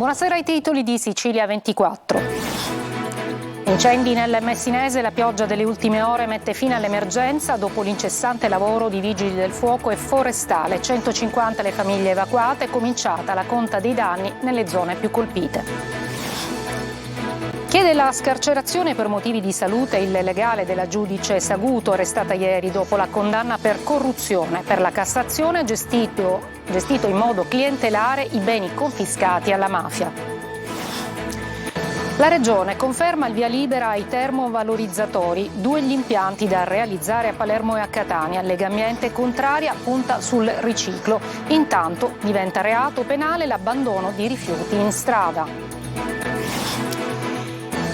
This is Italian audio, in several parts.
Buonasera ai titoli di Sicilia 24. Incendi nel Messinese, la pioggia delle ultime ore mette fine all'emergenza dopo l'incessante lavoro di vigili del fuoco e forestale. 150 le famiglie evacuate, cominciata la conta dei danni nelle zone più colpite. Chiede la scarcerazione per motivi di salute il legale della giudice Saguto, arrestata ieri dopo la condanna per corruzione. Per la Cassazione ha gestito in modo clientelare i beni confiscati alla mafia. La Regione conferma il via libera ai termovalorizzatori, 2 gli impianti da realizzare a Palermo e a Catania. Legambiente contraria punta sul riciclo. Intanto diventa reato penale l'abbandono di rifiuti in strada.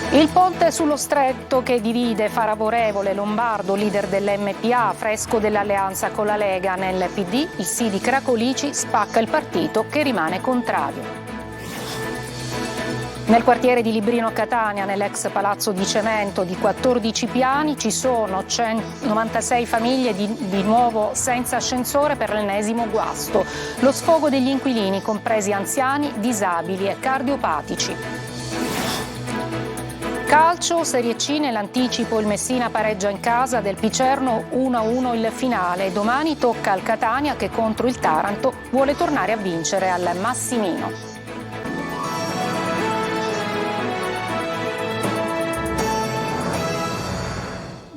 Il ponte sullo stretto che divide Faravorevole, Lombardo, leader dell'MPA, fresco dell'alleanza con la Lega. Nel PD il sì di Cracolici spacca il partito che rimane contrario. Nel quartiere di Librino Catania, nell'ex palazzo di cemento di 14 piani, ci sono 96 famiglie di nuovo senza ascensore per l'ennesimo guasto. Lo sfogo degli inquilini, compresi anziani, disabili e cardiopatici. Calcio, Serie C, nell'anticipo il Messina pareggia in casa del Picerno 1-1 il finale. Domani tocca al Catania che contro il Taranto vuole tornare a vincere al Massimino.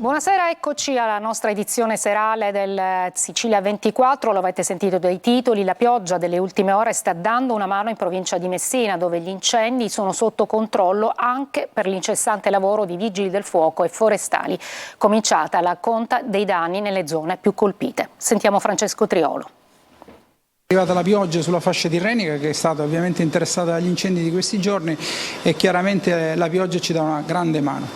Buonasera, eccoci alla nostra edizione serale del Sicilia 24, lo avete sentito dai titoli, la pioggia delle ultime ore sta dando una mano in provincia di Messina, dove gli incendi sono sotto controllo anche per l'incessante lavoro di vigili del fuoco e forestali. Cominciata la conta dei danni nelle zone più colpite. Sentiamo Francesco Triolo. È arrivata la pioggia sulla fascia tirrenica che è stata ovviamente interessata dagli incendi di questi giorni e chiaramente la pioggia ci dà una grande mano.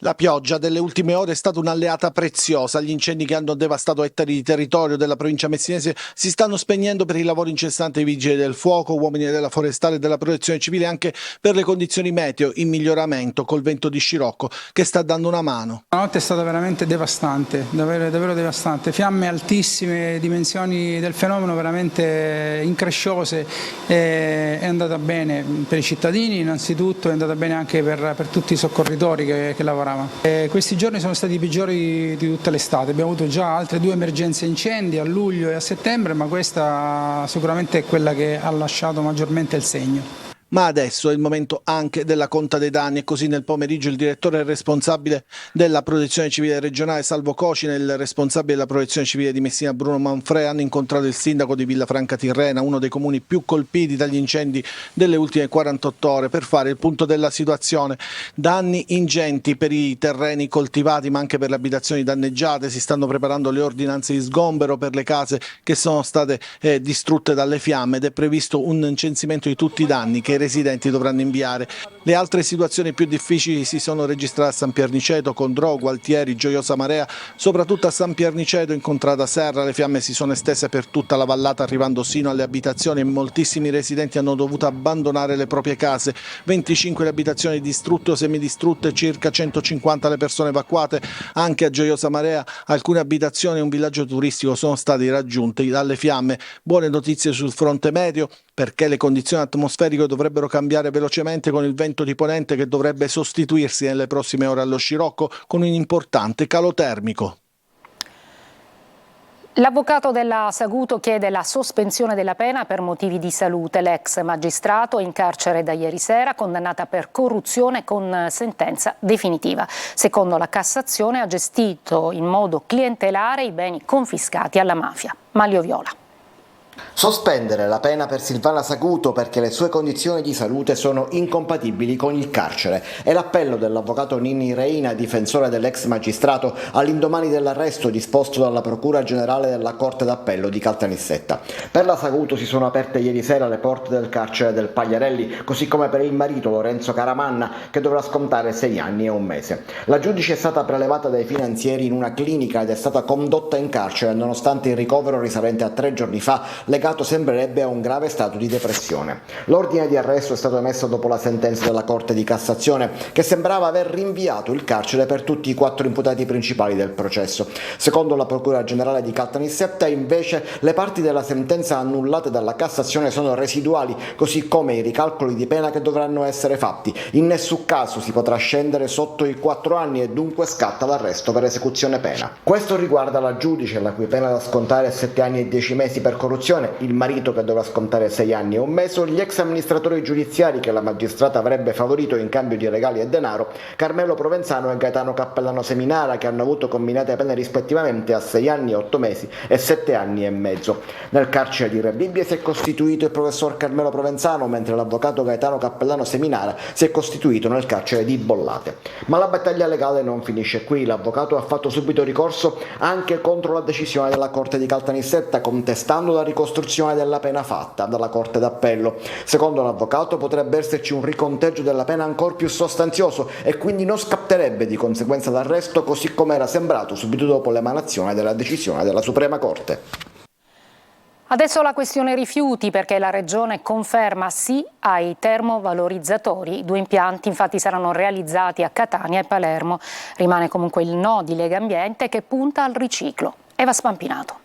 La pioggia delle ultime ore è stata un'alleata preziosa. Gli incendi che hanno devastato ettari di territorio della provincia messinese si stanno spegnendo per i lavori incessanti dei vigili del fuoco, uomini della forestale e della protezione civile, anche per le condizioni meteo in miglioramento col vento di scirocco che sta dando una mano. La notte è stata veramente devastante, davvero devastante. Fiamme altissime, dimensioni del fenomeno veramente incresciose. È andata bene per i cittadini innanzitutto, è andata bene anche per tutti i soccorritori che lavoravano. Questi giorni sono stati i peggiori di tutta l'estate, abbiamo avuto già altre 2 emergenze incendi a luglio e a settembre, ma questa sicuramente è quella che ha lasciato maggiormente il segno. Ma adesso è il momento anche della conta dei danni e così nel pomeriggio il direttore responsabile della protezione civile regionale Salvo Cocina e il responsabile della protezione civile di Messina Bruno Manfrè hanno incontrato il sindaco di Villafranca Tirrena, uno dei comuni più colpiti dagli incendi delle ultime 48 ore, per fare il punto della situazione. Danni ingenti per i terreni coltivati ma anche per le abitazioni danneggiate. Si stanno preparando le ordinanze di sgombero per le case che sono state distrutte dalle fiamme ed è previsto un censimento di tutti i danni che i residenti dovranno inviare. Le altre situazioni più difficili si sono registrate a San Pierniceto, Condrogo, Altieri, Gioiosa Marea, soprattutto a San Pierniceto in Contrada Serra. Le fiamme si sono estese per tutta la vallata arrivando sino alle abitazioni e moltissimi residenti hanno dovuto abbandonare le proprie case. 25 le abitazioni distrutte o semidistrutte, circa 150 le persone evacuate. Anche a Gioiosa Marea alcune abitazioni e un villaggio turistico sono stati raggiunti dalle fiamme. Buone notizie sul fronte meteo, perché le condizioni atmosferiche dovrebbero cambiare velocemente con il vento di ponente che dovrebbe sostituirsi nelle prossime ore allo scirocco con un importante calo termico. L'avvocato della Saguto chiede la sospensione della pena per motivi di salute. L'ex magistrato è in carcere da ieri sera, condannata per corruzione con sentenza definitiva. Secondo la Cassazione ha gestito in modo clientelare i beni confiscati alla mafia. Manlio Viola. Sospendere la pena per Silvana Saguto perché le sue condizioni di salute sono incompatibili con il carcere. È l'appello dell'avvocato Ninni Reina, difensore dell'ex magistrato, all'indomani dell'arresto disposto dalla Procura Generale della Corte d'Appello di Caltanissetta. Per la Saguto si sono aperte ieri sera le porte del carcere del Pagliarelli, così come per il marito Lorenzo Caramanna, che dovrà scontare 6 anni e 1 mese. La giudice è stata prelevata dai finanzieri in una clinica ed è stata condotta in carcere nonostante il ricovero risalente a 3 giorni fa legato impiccato sembrerebbe a un grave stato di depressione. L'ordine di arresto è stato emesso dopo la sentenza della Corte di Cassazione, che sembrava aver rinviato il carcere per tutti i 4 imputati principali del processo. Secondo la Procura Generale di Caltanissetta, invece, le parti della sentenza annullate dalla Cassazione sono residuali, così come i ricalcoli di pena che dovranno essere fatti. In nessun caso si potrà scendere sotto i 4 anni e dunque scatta l'arresto per esecuzione pena. Questo riguarda la giudice, la cui pena da scontare è 7 anni e 10 mesi per corruzione, il marito che dovrà scontare 6 anni e un mese, gli ex amministratori giudiziari che la magistrata avrebbe favorito in cambio di regali e denaro, Carmelo Provenzano e Gaetano Cappellano Seminara, che hanno avuto combinate pene rispettivamente a 6 anni e 8 mesi e 7 anni e mezzo. Nel carcere di Re Bibbia si è costituito il professor Carmelo Provenzano, mentre l'avvocato Gaetano Cappellano Seminara si è costituito nel carcere di Bollate. Ma la battaglia legale non finisce qui. L'avvocato ha fatto subito ricorso anche contro la decisione della Corte di Caltanissetta, contestando la ricostruzione della pena fatta dalla Corte d'Appello. Secondo l'avvocato potrebbe esserci un riconteggio della pena ancora più sostanzioso e quindi non scatterebbe di conseguenza l'arresto, così come era sembrato subito dopo l'emanazione della decisione della Suprema Corte. Adesso la questione rifiuti, perché la Regione conferma sì ai termovalorizzatori. I 2 impianti infatti saranno realizzati a Catania e Palermo. Rimane comunque il no di Legambiente, che punta al riciclo. Eva Spampinato.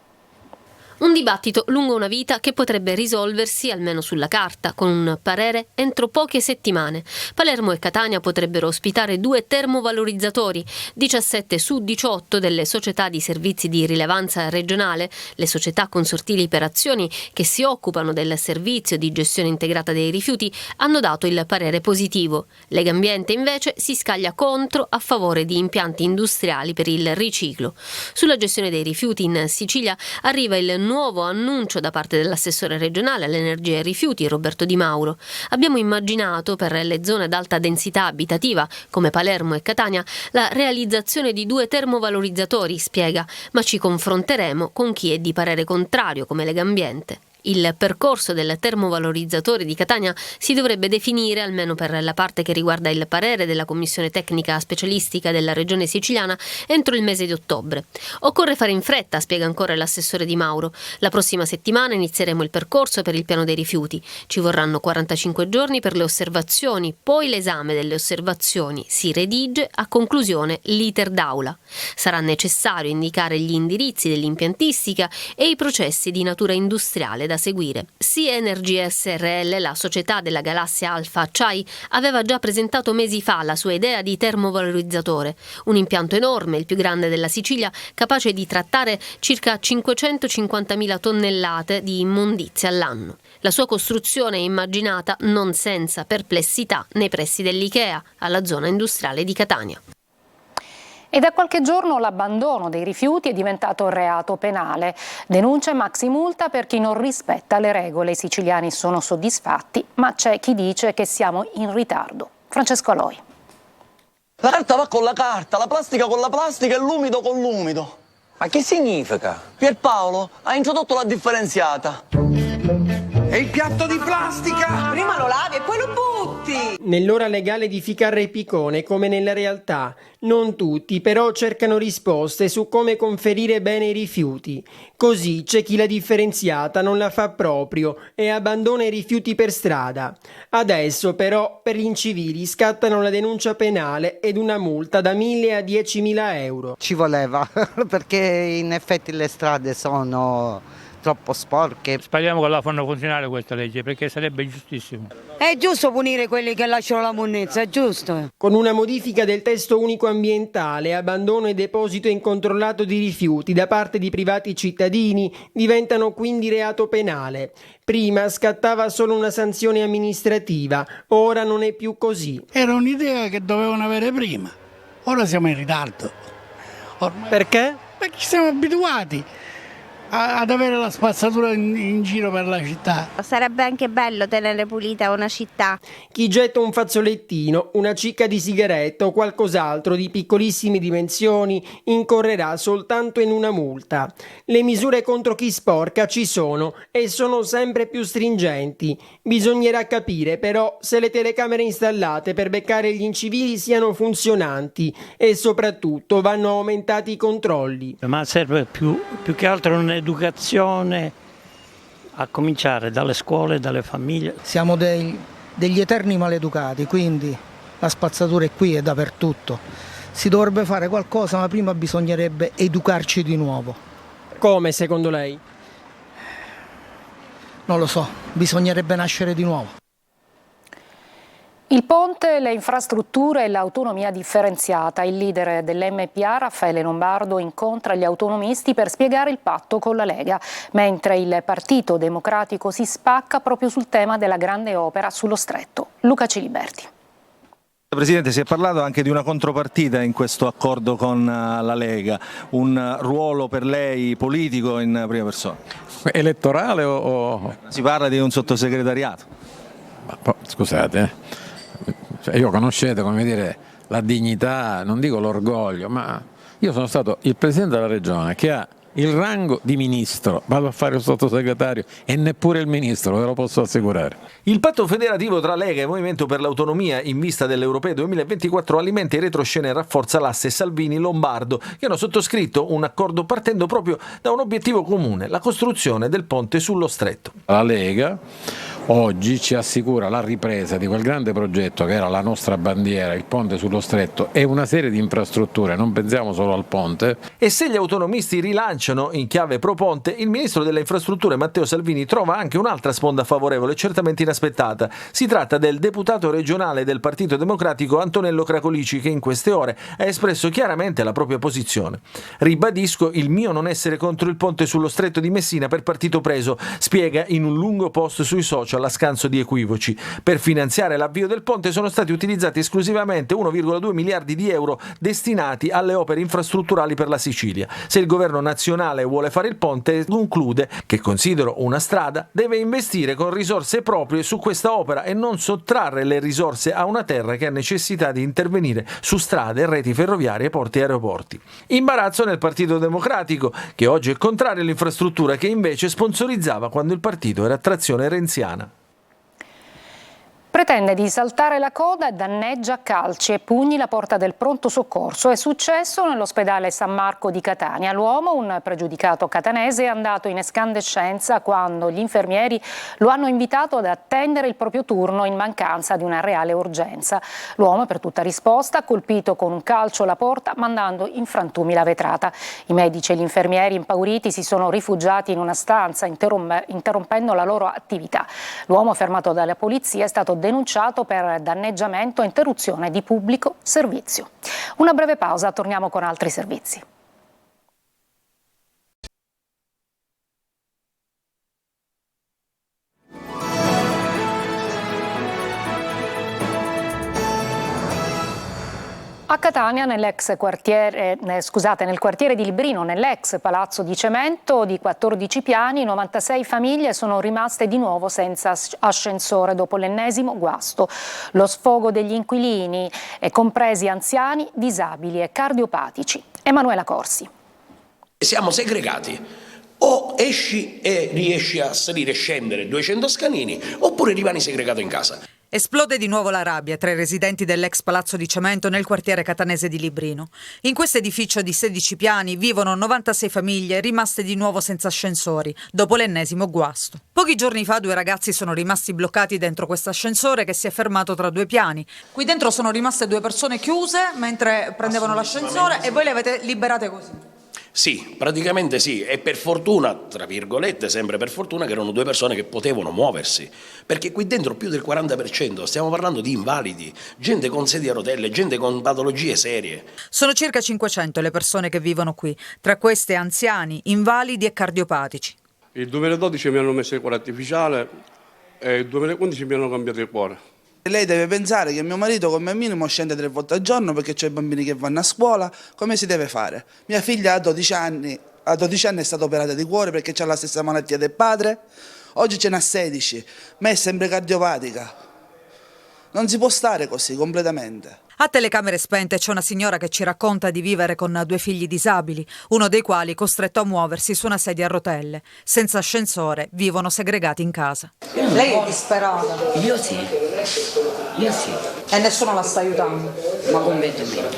Un dibattito lungo una vita che potrebbe risolversi, almeno sulla carta, con un parere entro poche settimane. Palermo e Catania potrebbero ospitare 2 termovalorizzatori, 17 su 18 delle società di servizi di rilevanza regionale, le società consortili per azioni che si occupano del servizio di gestione integrata dei rifiuti, hanno dato il parere positivo. Legambiente invece si scaglia contro a favore di impianti industriali per il riciclo. Sulla gestione dei rifiuti in Sicilia arriva il nuovo annuncio da parte dell'assessore regionale all'energia e ai rifiuti Roberto Di Mauro. Abbiamo immaginato per le zone ad alta densità abitativa come Palermo e Catania la realizzazione di 2 termovalorizzatori, spiega, ma ci confronteremo con chi è di parere contrario come Legambiente. Il percorso del termovalorizzatore di Catania si dovrebbe definire, almeno per la parte che riguarda il parere della Commissione Tecnica Specialistica della Regione Siciliana, entro il mese di ottobre. Occorre fare in fretta, spiega ancora l'assessore Di Mauro. La prossima settimana inizieremo il percorso per il piano dei rifiuti. Ci vorranno 45 giorni per le osservazioni, poi l'esame delle osservazioni si redige, a conclusione l'iter d'aula. Sarà necessario indicare gli indirizzi dell'impiantistica e i processi di natura industriale da seguire. SIE Energy SRL, la società della galassia Alfa Acciai, aveva già presentato mesi fa la sua idea di termovalorizzatore, un impianto enorme, il più grande della Sicilia, capace di trattare circa 550.000 tonnellate di immondizia all'anno. La sua costruzione è immaginata non senza perplessità nei pressi dell'Ikea, alla zona industriale di Catania. E da qualche giorno l'abbandono dei rifiuti è diventato reato penale. Denuncia e maximulta per chi non rispetta le regole. I siciliani sono soddisfatti, ma c'è chi dice che siamo in ritardo. Francesco Aloi. La carta va con la carta, la plastica con la plastica e l'umido con l'umido. Ma che significa? Pierpaolo ha introdotto la differenziata. E il piatto di plastica? Prima lo lavi e poi lo butti! Nell'ora legale di Ficarra e Picone, come nella realtà, non tutti però cercano risposte su come conferire bene i rifiuti. Così c'è chi la differenziata non la fa proprio e abbandona i rifiuti per strada. Adesso però per gli incivili scattano la denuncia penale ed una multa da 1.000 a 10.000 euro. Ci voleva, perché in effetti le strade sono troppo sporche. Speriamo che la fanno funzionare questa legge, perché sarebbe giustissimo. È giusto punire quelli che lasciano la monnezza, è giusto. Con una modifica del testo unico ambientale, abbandono e deposito incontrollato di rifiuti da parte di privati cittadini diventano quindi reato penale. Prima scattava solo una sanzione amministrativa, ora non è più così. Era un'idea che dovevano avere prima, ora siamo in ritardo. Ormai... Perché? Perché ci siamo abituati ad avere la spazzatura in giro per la città. Sarebbe anche bello tenere pulita una città. Chi getta un fazzolettino, una cicca di sigaretta o qualcos'altro di piccolissime dimensioni incorrerà soltanto in una multa. Le misure contro chi sporca ci sono e sono sempre più stringenti. Bisognerà capire però se le telecamere installate per beccare gli incivili siano funzionanti e soprattutto vanno aumentati i controlli. Ma serve più che altro un'educazione a cominciare dalle scuole, dalle famiglie. Siamo degli eterni maleducati, quindi la spazzatura è qui e dappertutto. Si dovrebbe fare qualcosa, ma prima bisognerebbe educarci di nuovo. Come secondo lei? Non lo so, bisognerebbe nascere di nuovo. Il ponte, le infrastrutture e l'autonomia differenziata. Il leader dell'MPA, Raffaele Lombardo, incontra gli autonomisti per spiegare il patto con la Lega, mentre il Partito Democratico si spacca proprio sul tema della grande opera sullo Stretto. Luca Ciliberti. Presidente, si è parlato anche di una contropartita in questo accordo con la Lega, un ruolo per lei politico in prima persona? Elettorale o... Si parla di un sottosegretariato. Scusate, io conoscete, come dire, la dignità, non dico l'orgoglio, ma io sono stato il Presidente della Regione che ha il rango di ministro, vado a fare il sottosegretario e neppure il ministro, ve lo posso assicurare. Il patto federativo tra Lega e Movimento per l'Autonomia in vista delle Europee 2024 alimenta in retroscena e rafforza l'asse Salvini-Lombardo, che hanno sottoscritto un accordo partendo proprio da un obiettivo comune, la costruzione del ponte sullo Stretto. La Lega oggi ci assicura la ripresa di quel grande progetto che era la nostra bandiera, il ponte sullo Stretto, e una serie di infrastrutture, non pensiamo solo al ponte. E se gli autonomisti rilanciano in chiave pro ponte, il ministro delle infrastrutture Matteo Salvini trova anche un'altra sponda favorevole, certamente inaspettata. Si tratta del deputato regionale del Partito Democratico Antonello Cracolici, che in queste ore ha espresso chiaramente la propria posizione. Ribadisco il mio non essere contro il ponte sullo Stretto di Messina per partito preso, spiega in un lungo post sui social a scanso di equivoci. Per finanziare l'avvio del ponte sono stati utilizzati esclusivamente 1,2 miliardi di euro destinati alle opere infrastrutturali per la Sicilia. Se il governo nazionale vuole fare il ponte, conclude che considero una strada, deve investire con risorse proprie su questa opera e non sottrarre le risorse a una terra che ha necessità di intervenire su strade, reti ferroviarie, porti e aeroporti. Imbarazzo nel Partito Democratico, che oggi è contrario all'infrastruttura che invece sponsorizzava quando il partito era a trazione renziana. Pretende di saltare la coda e danneggia a calci e pugni la porta del pronto soccorso. È successo nell'ospedale San Marco di Catania. L'uomo, un pregiudicato catanese, è andato in escandescenza quando gli infermieri lo hanno invitato ad attendere il proprio turno in mancanza di una reale urgenza. L'uomo, per tutta risposta, ha colpito con un calcio la porta, mandando in frantumi la vetrata. I medici e gli infermieri, impauriti, si sono rifugiati in una stanza, interrompendo la loro attività. L'uomo, fermato dalla polizia, è stato denunciato per danneggiamento e interruzione di pubblico servizio. Una breve pausa, torniamo con altri servizi. A Catania, nel quartiere di Librino, nell'ex palazzo di cemento di 14 piani, 96 famiglie sono rimaste di nuovo senza ascensore dopo l'ennesimo guasto. Lo sfogo degli inquilini, compresi anziani, disabili e cardiopatici. Emanuela Corsi. Siamo segregati. O esci e riesci a salire e scendere 200 scanini, oppure rimani segregato in casa. Esplode di nuovo la rabbia tra i residenti dell'ex palazzo di cemento nel quartiere catanese di Librino. In questo edificio di 16 piani vivono 96 famiglie rimaste di nuovo senza ascensori, dopo l'ennesimo guasto. Pochi giorni fa 2 ragazzi sono rimasti bloccati dentro questo ascensore che si è fermato tra 2 piani. Qui dentro sono rimaste 2 persone chiuse mentre prendevano l'ascensore e voi le avete liberate così? Sì, praticamente sì, e per fortuna, tra virgolette, sempre per fortuna, che erano 2 persone che potevano muoversi, perché qui dentro più del 40%, stiamo parlando di invalidi, gente con sedie a rotelle, gente con patologie serie. Sono circa 500 le persone che vivono qui, tra queste anziani, invalidi e cardiopatici. Il 2012 mi hanno messo il cuore artificiale e il 2015 mi hanno cambiato il cuore. Lei deve pensare che mio marito come minimo scende 3 volte al giorno perché c'è bambini che vanno a scuola, come si deve fare? Mia figlia a 12 anni è stata operata di cuore perché ha la stessa malattia del padre, oggi ce n'ha 16, ma è sempre cardiopatica. Non si può stare così completamente. A telecamere spente c'è una signora che ci racconta di vivere con 2 figli disabili, uno dei quali costretto a muoversi su una sedia a rotelle. Senza ascensore, vivono segregati in casa. Lei è disperata? Io sì. E nessuno la sta aiutando? Ma completamente.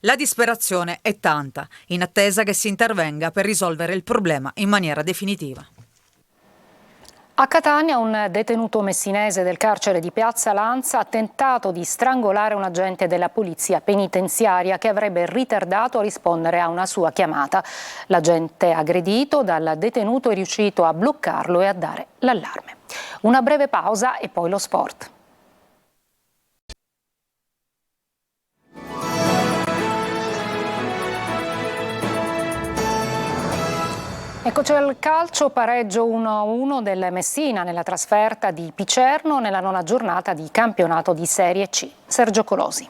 La disperazione è tanta, in attesa che si intervenga per risolvere il problema in maniera definitiva. A Catania un detenuto messinese del carcere di Piazza Lanza ha tentato di strangolare un agente della polizia penitenziaria che avrebbe ritardato a rispondere a una sua chiamata. L'agente aggredito dal detenuto è riuscito a bloccarlo e a dare l'allarme. Una breve pausa e poi lo sport. Eccoci al calcio, pareggio 1-1 del Messina nella trasferta di Picerno nella 9ª giornata di campionato di Serie C. Sergio Colosi.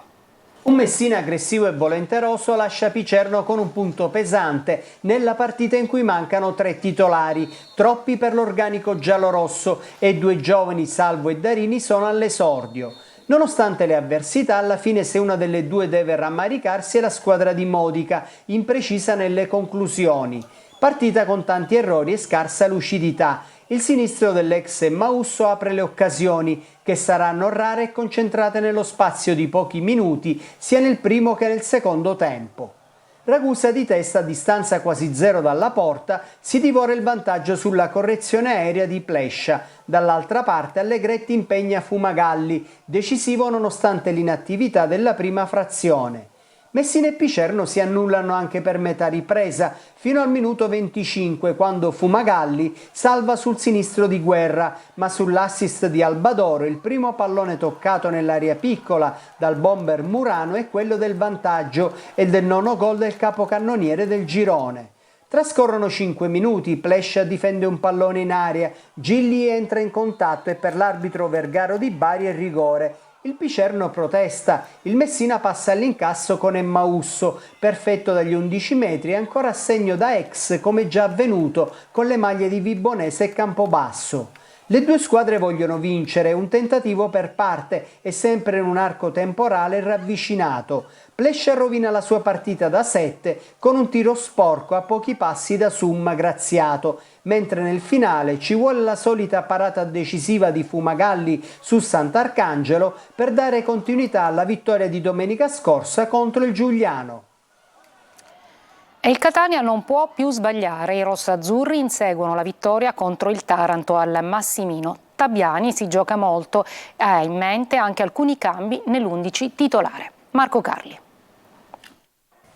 Un Messina aggressivo e volenteroso lascia Picerno con un punto pesante nella partita in cui mancano 3 titolari, troppi per l'organico giallorosso, e 2 giovani, Salvo e Darini, sono all'esordio. Nonostante le avversità, alla fine se una delle due deve rammaricarsi è la squadra di Modica, imprecisa nelle conclusioni. Partita con tanti errori e scarsa lucidità. Il sinistro dell'ex Mausso apre le occasioni, che saranno rare e concentrate nello spazio di pochi minuti, sia nel primo che nel secondo tempo. Ragusa di testa a distanza quasi zero dalla porta, si divora il vantaggio sulla correzione aerea di Plescia. Dall'altra parte Allegretti impegna Fumagalli, decisivo nonostante l'inattività della prima frazione. Messina e Picerno si annullano anche per metà ripresa, fino al minuto 25, quando Fumagalli salva sul sinistro di Guerra, ma sull'assist di Albadoro il primo pallone toccato nell'area piccola dal bomber Murano è quello del vantaggio e del nono gol del capocannoniere del girone. Trascorrono 5 minuti, Plescia difende un pallone in aria, Gilli entra in contatto e per l'arbitro Vergaro di Bari è rigore. Il Picerno protesta, il Messina passa all'incasso con Emmausso, perfetto dagli 11 metri e ancora a segno da ex come già avvenuto con le maglie di Vibonese e Campobasso. Le due squadre vogliono vincere, un tentativo per parte e sempre in un arco temporale ravvicinato. Plescia rovina la sua partita da 7 con un tiro sporco a pochi passi da Summa Graziato, mentre nel finale ci vuole la solita parata decisiva di Fumagalli su Sant'Arcangelo per dare continuità alla vittoria di domenica scorsa contro il Giuliano. E il Catania non può più sbagliare, i rossazzurri inseguono la vittoria contro il Taranto al Massimino. Tabiani si gioca molto e ha in mente anche alcuni cambi nell'11 titolare. Marco Carli.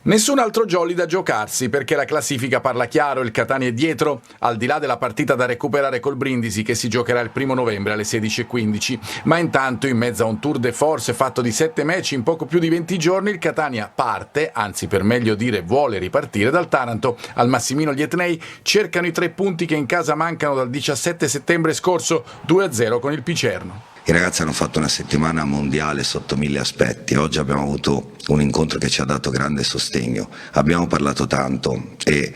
Nessun altro jolly da giocarsi perché la classifica parla chiaro, il Catania è dietro, al di là della partita da recuperare col Brindisi che si giocherà il 1 novembre alle 16:15, ma intanto in mezzo a un tour de force fatto di 7 match in poco più di 20 giorni il Catania parte, anzi per meglio dire vuole ripartire dal Taranto. Al Massimino gli etnei cercano i 3 punti che in casa mancano dal 17 settembre scorso, 2-0 con il Picerno. I ragazzi hanno fatto una settimana mondiale sotto 1000 aspetti, oggi abbiamo avuto un incontro che ci ha dato grande sostegno, abbiamo parlato tanto e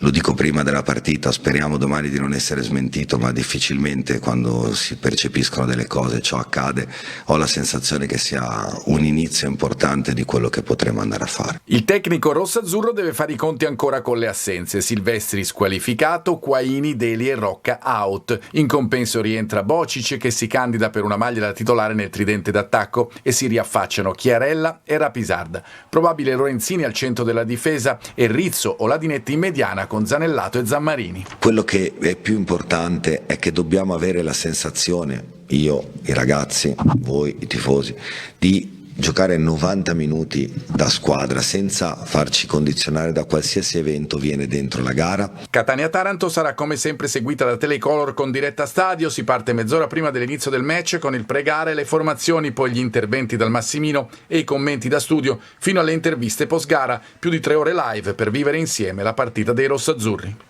lo dico prima della partita, speriamo domani di non essere smentito, ma difficilmente quando si percepiscono delle cose ciò accade. Ho la sensazione che sia un inizio importante di quello che potremo andare a fare. Il tecnico rossazzurro deve fare i conti ancora con le assenze. Silvestri squalificato, Quaini, Deli e Rocca out. In compenso rientra Bocic che si candida per una maglia da titolare nel tridente d'attacco e si riaffacciano Chiarella e Rapisarda. Probabile Lorenzini al centro della difesa e Rizzo o Ladinetti in mediana con Zanellato e Zammarini. Quello che è più importante è che dobbiamo avere la sensazione, io, i ragazzi, voi, i tifosi, di giocare 90 minuti da squadra senza farci condizionare da qualsiasi evento viene dentro la gara. Catania-Taranto sarà come sempre seguita da Telecolor con diretta stadio, si parte mezz'ora prima dell'inizio del match con il pregare, le formazioni, poi gli interventi dal Massimino e i commenti da studio fino alle interviste post gara, più di 3 ore live per vivere insieme la partita dei rossazzurri.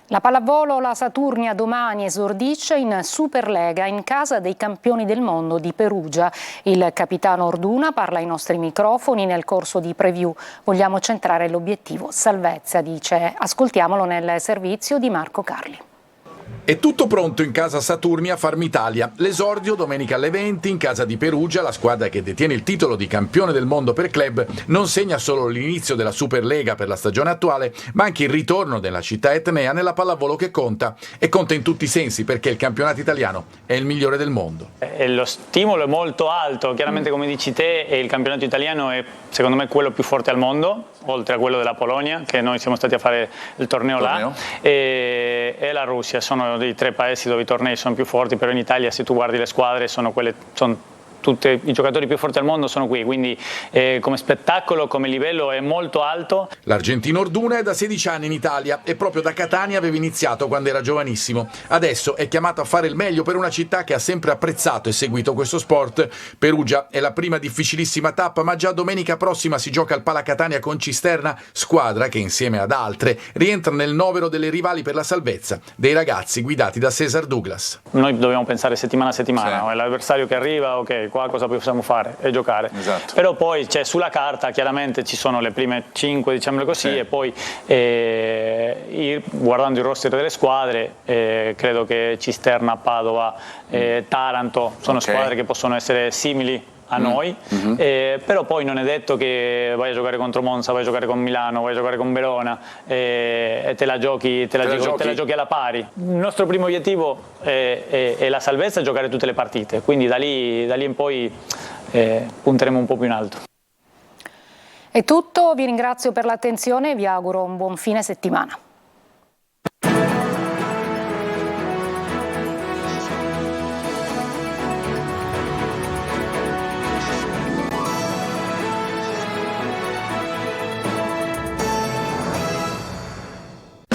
La pallavolo, la Saturnia domani esordisce in Superlega in casa dei campioni del mondo di Perugia. Il capitano Orduna parla ai nostri microfoni nel corso di preview. Vogliamo centrare l'obiettivo salvezza, dice. Ascoltiamolo nel servizio di Marco Carli. È tutto pronto in casa Saturnia Farmitalia. L'esordio domenica alle 20 in casa di Perugia, la squadra che detiene il titolo di campione del mondo per club, non segna solo l'inizio della Superlega per la stagione attuale, ma anche il ritorno della città etnea nella pallavolo che conta. E conta in tutti i sensi perché il campionato italiano è il migliore del mondo. Lo stimolo è molto alto, chiaramente come dici te il campionato italiano è secondo me quello più forte al mondo, oltre a quello della Polonia, che noi siamo stati a fare il torneo là, e la Russia. Sono sono dei 3 paesi dove i tornei sono più forti, però in Italia se tu guardi le squadre sono tutti i giocatori più forti al mondo sono qui, quindi come spettacolo, come livello è molto alto. L'argentino Orduna è da 16 anni in Italia e proprio da Catania aveva iniziato quando era giovanissimo. Adesso è chiamato a fare il meglio per una città che ha sempre apprezzato e seguito questo sport. Perugia è la prima difficilissima tappa, ma già domenica prossima si gioca al Pala Catania con Cisterna, squadra che insieme ad altre rientra nel novero delle rivali per la salvezza dei ragazzi guidati da Cesar Douglas. Noi dobbiamo pensare settimana a settimana, è l'avversario che arriva, ok, qua cosa possiamo fare e giocare. Esatto. Però poi sulla carta chiaramente ci sono le prime 5, diciamolo così, e poi guardando il roster delle squadre credo che Cisterna, Padova, Taranto sono squadre che possono essere simili a noi, però poi non è detto che vai a giocare contro Monza, vai a giocare con Milano, vai a giocare con Verona e te la giochi alla pari. Il nostro primo obiettivo è la salvezza e giocare tutte le partite, quindi da lì in poi punteremo un po' più in alto. È tutto, vi ringrazio per l'attenzione e vi auguro un buon fine settimana.